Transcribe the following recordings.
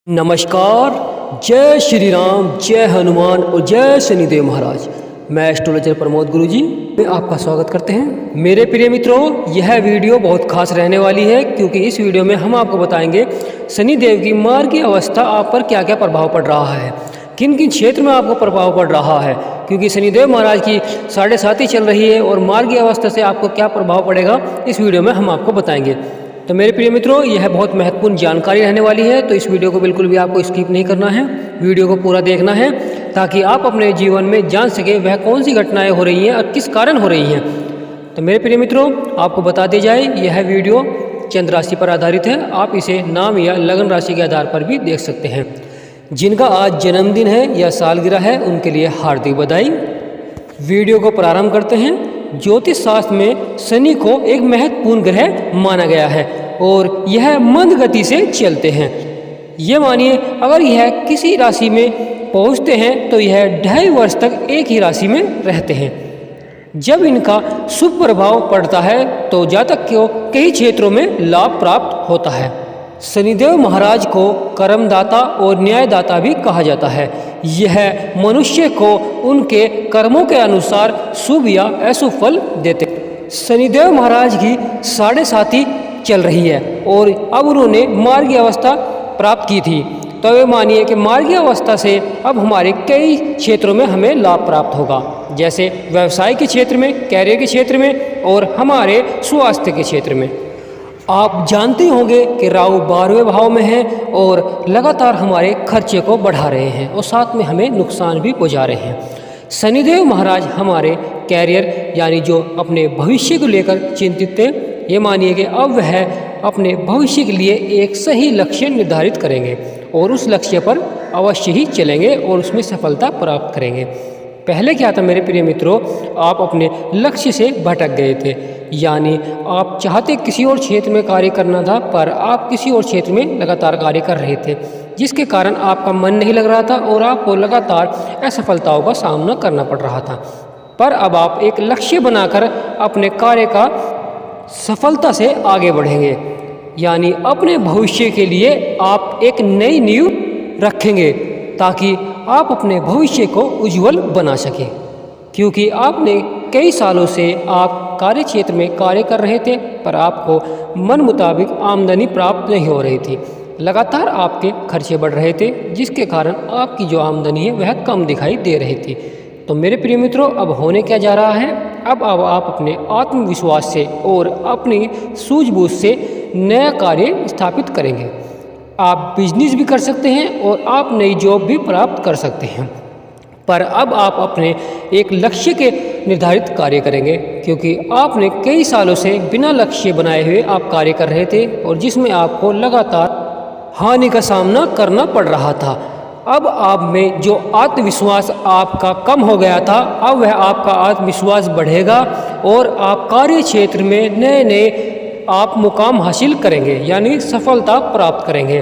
नमस्कार। जय श्री राम, जय हनुमान और जय शनिदेव महाराज। मैं एस्ट्रोलॉजर प्रमोद गुरुजी में आपका स्वागत करते हैं। मेरे प्रिय मित्रों, यह वीडियो बहुत खास रहने वाली है क्योंकि इस वीडियो में हम आपको बताएंगे शनिदेव की मार्गी अवस्था आप पर क्या क्या प्रभाव पड़ रहा है, किन किन क्षेत्र में आपको प्रभाव पड़ रहा है। क्योंकि शनिदेव महाराज की 7.5 चल रही है और मार्गी अवस्था से आपको क्या प्रभाव पड़ेगा इस वीडियो में हम आपको बताएंगे। तो मेरे प्रिय मित्रों, यह बहुत महत्वपूर्ण जानकारी रहने वाली है, तो इस वीडियो को बिल्कुल भी आपको स्किप नहीं करना है, वीडियो को पूरा देखना है ताकि आप अपने जीवन में जान सके वह कौन सी घटनाएं हो रही हैं और किस कारण हो रही हैं। तो मेरे प्रिय मित्रों, आपको बता दी जाए, यह वीडियो चंद्र राशि पर आधारित है। आप इसे नाम या लगन राशि के आधार पर भी देख सकते हैं। जिनका आज जन्मदिन है या सालगिरह है उनके लिए हार्दिक बधाई। वीडियो को प्रारंभ करते हैं। ज्योतिष शास्त्र में शनि को एक महत्वपूर्ण ग्रह माना गया है और यह मंद गति से चलते हैं। ये मानिए, अगर यह किसी राशि में पहुंचते हैं तो यह 2.5 वर्ष तक एक ही राशि में रहते हैं। जब इनका शुभ प्रभाव पड़ता है तो जातक को कई क्षेत्रों में लाभ प्राप्त होता है। शनिदेव महाराज को कर्मदाता और न्यायदाता भी कहा जाता है। यह मनुष्य को उनके कर्मों के अनुसार शुभ या अशुभ फल देते। शनिदेव महाराज की 7.5 चल रही है और अब उन्होंने मार्गी अवस्था प्राप्त की थी। तो ये मानिए कि मार्गी अवस्था से अब हमारे कई क्षेत्रों में हमें लाभ प्राप्त होगा, जैसे व्यवसाय के क्षेत्र में, कैरियर के क्षेत्र में और हमारे स्वास्थ्य के क्षेत्र में। आप जानते होंगे कि राहु 12वें भाव में है और लगातार हमारे खर्चे को बढ़ा रहे हैं और साथ में हमें नुकसान भी पहुंचा रहे हैं। शनिदेव महाराज हमारे कैरियर यानी जो अपने भविष्य को लेकर चिंतित थे, ये मानिए कि अब वह अपने भविष्य के लिए एक सही लक्ष्य निर्धारित करेंगे और उस लक्ष्य पर अवश्य ही चलेंगे और उसमें सफलता प्राप्त करेंगे। पहले क्या था मेरे प्रिय मित्रों, आप अपने लक्ष्य से भटक गए थे, यानी आप चाहते किसी और क्षेत्र में कार्य करना था पर आप किसी और क्षेत्र में लगातार कार्य कर रहे थे, जिसके कारण आपका मन नहीं लग रहा था और आपको लगातार असफलताओं का सामना करना पड़ रहा था। पर अब आप एक लक्ष्य बनाकर अपने कार्य का सफलता से आगे बढ़ेंगे, यानी अपने भविष्य के लिए आप एक नई नींव रखेंगे ताकि आप अपने भविष्य को उज्जवल बना सकें। क्योंकि आपने कई सालों से आप कार्य क्षेत्र में कार्य कर रहे थे पर आपको मन मुताबिक आमदनी प्राप्त नहीं हो रही थी। लगातार आपके खर्चे बढ़ रहे थे, जिसके कारण आपकी जो आमदनी है वह कम दिखाई दे रही थी। तो मेरे प्रिय मित्रों, अब होने क्या जा रहा है, अब आप अपने आत्मविश्वास से और अपनी सूझबूझ से नया कार्य स्थापित करेंगे। आप बिजनेस भी कर सकते हैं और आप नई जॉब भी प्राप्त कर सकते हैं। पर अब आप अपने एक लक्ष्य के निर्धारित कार्य करेंगे, क्योंकि आपने कई सालों से बिना लक्ष्य बनाए हुए आप कार्य कर रहे थे और जिसमें आपको लगातार हानि का सामना करना पड़ रहा था। अब आप में जो आत्मविश्वास आपका कम हो गया था, अब वह आपका आत्मविश्वास बढ़ेगा और आप कार्य क्षेत्र में नए नए आप मुकाम हासिल करेंगे, यानी सफलता प्राप्त करेंगे।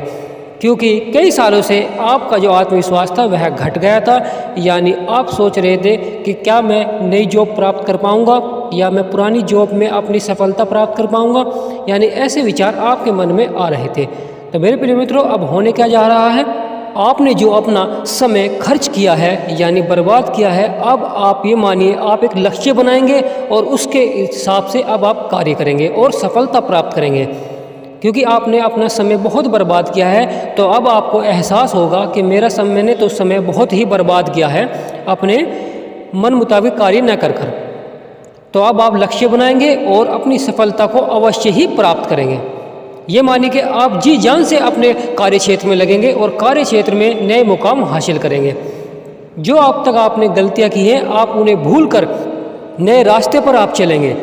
क्योंकि कई सालों से आपका जो आत्मविश्वास था वह घट गया था, यानी आप सोच रहे थे कि क्या मैं नई जॉब प्राप्त कर पाऊंगा या मैं पुरानी जॉब में अपनी सफलता प्राप्त कर पाऊंगा, यानी ऐसे विचार आपके मन में आ रहे थे। तो मेरे प्रिय मित्रों, अब होने क्या जा रहा है, आपने जो अपना समय खर्च किया है यानी बर्बाद किया है, अब आप ये मानिए आप एक लक्ष्य बनाएंगे और उसके हिसाब से अब आप कार्य करेंगे और सफलता प्राप्त करेंगे। क्योंकि आपने अपना समय बहुत बर्बाद किया है, तो अब आपको एहसास होगा कि मेरा समय, मैंने तो समय बहुत ही बर्बाद किया है अपने मन मुताबिक कार्य न कर कर। तो अब आप लक्ष्य बनाएंगे और अपनी सफलता को अवश्य ही प्राप्त करेंगे। ये मानिए कि आप जी जान से अपने कार्य क्षेत्र में लगेंगे और कार्य क्षेत्र में नए मुकाम हासिल करेंगे। जो अब तक आपने गलतियां की हैं, आप उन्हें भूलकर नए रास्ते पर आप चलेंगे।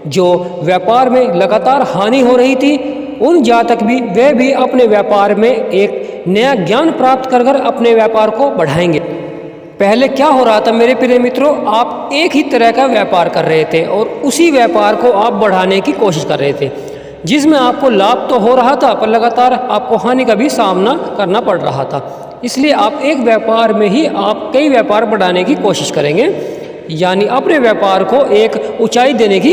जो व्यापार में लगातार हानि हो रही थी, उन जातक भी वे भी अपने व्यापार में एक नया ज्ञान प्राप्त कर कर अपने व्यापार को बढ़ाएंगे। पहले क्या हो रहा था मेरे प्रिय मित्रों, आप एक ही तरह का व्यापार कर रहे थे और उसी व्यापार को आप बढ़ाने की कोशिश कर रहे थे, जिसमें आपको लाभ तो हो रहा था पर लगातार आपको हानि का भी सामना करना पड़ रहा था। इसलिए आप एक व्यापार में ही आप कई व्यापार बढ़ाने की कोशिश करेंगे, यानी अपने व्यापार को एक ऊंचाई देने की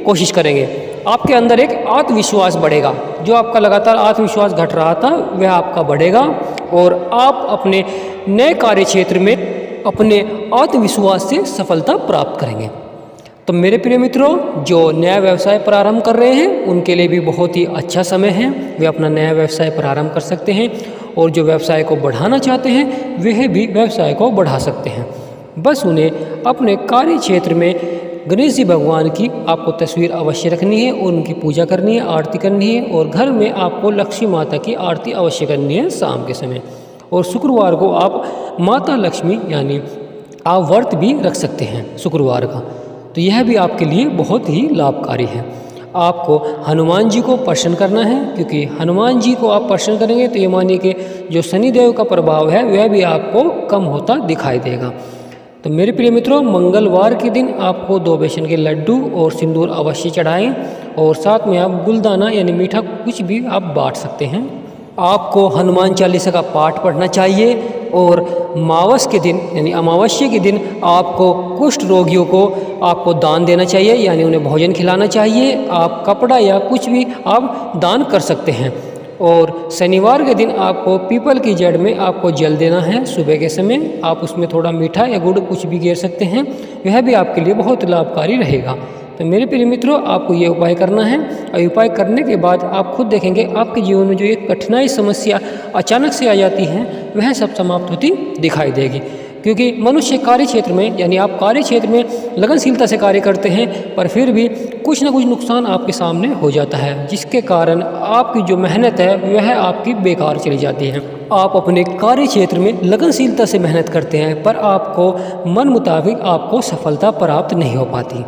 कोशिश करेंगे। आपके अंदर एक आत्मविश्वास बढ़ेगा। जो आपका लगातार आत्मविश्वास घट रहा था वह आपका बढ़ेगा और आप अपने नए कार्य क्षेत्र में अपने आत्मविश्वास से सफलता प्राप्त करेंगे। तो मेरे प्रिय मित्रों, जो नया व्यवसाय प्रारंभ कर रहे हैं उनके लिए भी बहुत ही अच्छा समय है। वे अपना नया व्यवसाय प्रारंभ कर सकते हैं और जो व्यवसाय को बढ़ाना चाहते हैं वह भी व्यवसाय को बढ़ा सकते हैं। बस उन्हें अपने कार्य क्षेत्र में गणेश जी भगवान की आपको तस्वीर अवश्य रखनी है और उनकी पूजा करनी है, आरती करनी है। और घर में आपको लक्ष्मी माता की आरती अवश्य करनी है शाम के समय। और शुक्रवार को आप माता लक्ष्मी यानी आप व्रत भी रख सकते हैं शुक्रवार का। तो यह भी आपके लिए बहुत ही लाभकारी है। आपको हनुमान जी को प्रसन्न करना है, क्योंकि हनुमान जी को आप प्रसन्न करेंगे तो ये मानिए कि जो शनिदेव का प्रभाव है वह भी आपको कम होता दिखाई देगा। तो मेरे प्रिय मित्रों, मंगलवार के दिन आपको 2 बेसन के लड्डू और सिंदूर अवश्य चढ़ाएं और साथ में आप गुलदाना यानी मीठा कुछ भी आप बांट सकते हैं। आपको हनुमान चालीसा का पाठ पढ़ना चाहिए और मावस के दिन यानी अमावस्या के दिन आपको कुष्ठ रोगियों को आपको दान देना चाहिए, यानी उन्हें भोजन खिलाना चाहिए। आप कपड़ा या कुछ भी आप दान कर सकते हैं। और शनिवार के दिन आपको पीपल की जड़ में आपको जल देना है सुबह के समय। आप उसमें थोड़ा मीठा या गुड़ कुछ भी गेर सकते हैं, वह भी आपके लिए बहुत लाभकारी रहेगा। तो मेरे प्रिय मित्रों, आपको ये उपाय करना है और उपाय करने के बाद आप खुद देखेंगे आपके जीवन में जो एक कठिनाई समस्या अचानक से आ जाती है वह सब समाप्त होती दिखाई देगी। क्योंकि मनुष्य कार्य क्षेत्र में यानी आप कार्य क्षेत्र में लगनशीलता से कार्य करते हैं, पर फिर भी कुछ ना कुछ नुकसान आपके सामने हो जाता है, जिसके कारण आपकी जो मेहनत है वह आपकी बेकार चली जाती है। आप अपने कार्य क्षेत्र में लगनशीलता से मेहनत करते हैं पर आपको मन मुताबिक आपको सफलता प्राप्त नहीं हो पाती,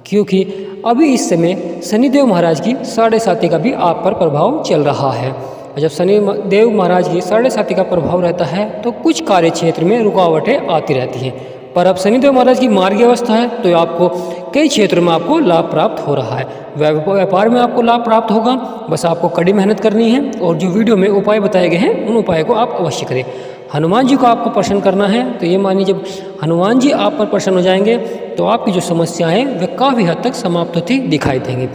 क्योंकि अभी इस समय शनिदेव महाराज की 7.5 का भी आप पर प्रभाव चल रहा है। जब शनिदेव महाराज की 7.5 का प्रभाव रहता है तो कुछ कार्य क्षेत्र में रुकावटें आती रहती हैं। पर अब शनिदेव महाराज की मार्गी अवस्था है तो आपको कई क्षेत्रों में आपको लाभ प्राप्त हो रहा है। व्यापार में आपको लाभ प्राप्त होगा, बस आपको कड़ी मेहनत करनी है। और जो वीडियो में उपाय बताए गए हैं उन उपायों को आप अवश्य करें। हनुमान जी को आपको प्रसन्न करना है, तो ये मानिए जब हनुमान जी आप पर प्रसन्न हो जाएंगे तो आपकी जो समस्या है वह काफ़ी हद तक समाप्त होती दिखाई देंगी।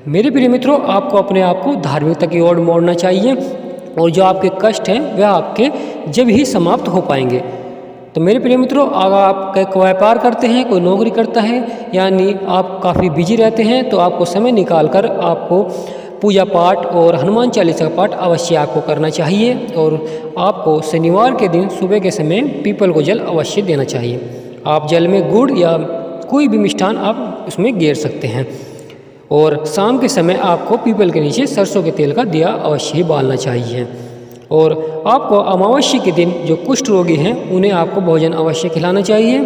मेरे प्रिय मित्रों, आपको अपने आप को धार्मिकता की ओर मोड़ना चाहिए और जो आपके कष्ट हैं वह आपके जब ही समाप्त हो पाएंगे। तो मेरे प्रिय मित्रों, अगर आप कोई व्यापार करते हैं, कोई नौकरी करता है, यानी आप काफ़ी बिजी रहते हैं, तो आपको समय निकाल कर आपको पूजा पाठ और हनुमान चालीसा का पाठ अवश्य आपको करना चाहिए। और आपको शनिवार के दिन सुबह के समय पीपल को जल अवश्य देना चाहिए। आप जल में गुड़ या कोई भी मिष्ठान आप उसमें गेर सकते हैं। और शाम के समय आपको पीपल के नीचे सरसों के तेल का दिया अवश्य ही बालना चाहिए। और आपको अमावस्या के दिन जो कुष्ठ रोगी हैं उन्हें आपको भोजन अवश्य खिलाना चाहिए।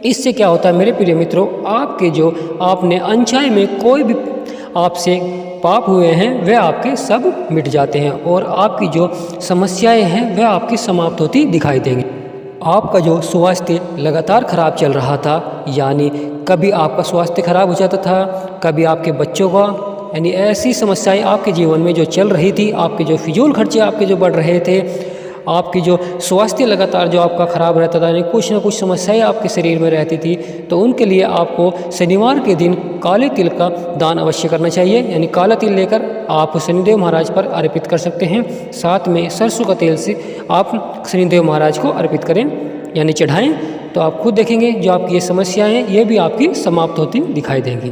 इससे क्या होता है मेरे प्रिय मित्रों, आपके जो आपने अनचाहे में कोई भी आपसे पाप हुए हैं वह आपके सब मिट जाते हैं और आपकी जो समस्याएं हैं वह आपकी समाप्त होती दिखाई देंगी। आपका जो स्वास्थ्य लगातार खराब चल रहा था, यानी कभी आपका स्वास्थ्य खराब हो जाता था, कभी आपके बच्चों का, यानी ऐसी समस्याएं आपके जीवन में जो चल रही थी, आपके जो फिजूल खर्चे आपके जो बढ़ रहे थे, आपकी जो स्वास्थ्य लगातार जो आपका खराब रहता था, यानी कुछ ना कुछ समस्याएं आपके शरीर में रहती थी, तो उनके लिए आपको शनिवार के दिन काले तिल का दान अवश्य करना चाहिए। यानी काला तिल लेकर आप शनिदेव महाराज पर अर्पित कर सकते हैं। साथ में सरसों का तेल से आप शनिदेव महाराज को अर्पित करें यानी चढ़ाएं, तो आप खुद देखेंगे जो आपकी ये समस्याएं हैं ये भी आपकी समाप्त होती दिखाई देंगी।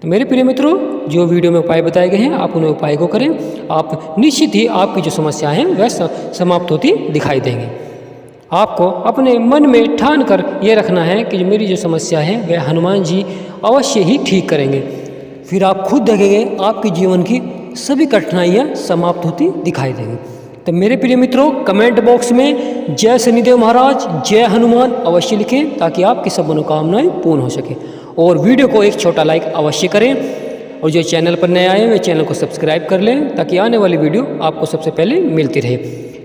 तो मेरे प्रिय मित्रों, जो वीडियो में उपाय बताए गए हैं आप उन उपाय को करें, आप निश्चित ही आपकी जो समस्याएं हैं वह समाप्त होती दिखाई देंगी। आपको अपने मन में ठान कर ये रखना है कि जो मेरी जो समस्या है वह हनुमान जी अवश्य ही ठीक करेंगे। फिर आप खुद देखेंगे आपके जीवन की सभी कठिनाइयाँ समाप्त होती दिखाई देंगी। तो मेरे प्रिय मित्रों, कमेंट बॉक्स में जय शनिदेव महाराज, जय हनुमान अवश्य लिखें ताकि आपकी सब मनोकामनाएं पूर्ण हो सके। और वीडियो को एक छोटा लाइक अवश्य करें और जो चैनल पर नए आए हैं वे चैनल को सब्सक्राइब कर लें ताकि आने वाली वीडियो आपको सबसे पहले मिलती रहे।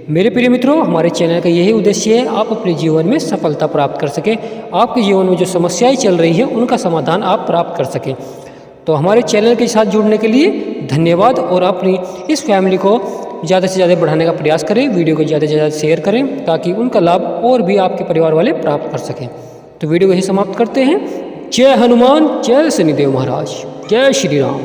मेरे प्रिय मित्रों, हमारे चैनल का यही उद्देश्य है आप अपने जीवन में सफलता प्राप्त कर सकें, आपके जीवन में जो समस्याएं चल रही हैं उनका समाधान आप प्राप्त कर सकें। तो हमारे चैनल के साथ जुड़ने के लिए धन्यवाद और अपनी इस फैमिली को ज़्यादा से ज़्यादा बढ़ाने का प्रयास करें, वीडियो को ज़्यादा से ज़्यादा शेयर करें ताकि उनका लाभ और भी आपके परिवार वाले प्राप्त कर सकें। तो वीडियो को यही समाप्त करते हैं। जय हनुमान, जय शनिदेव महाराज, जय श्री राम।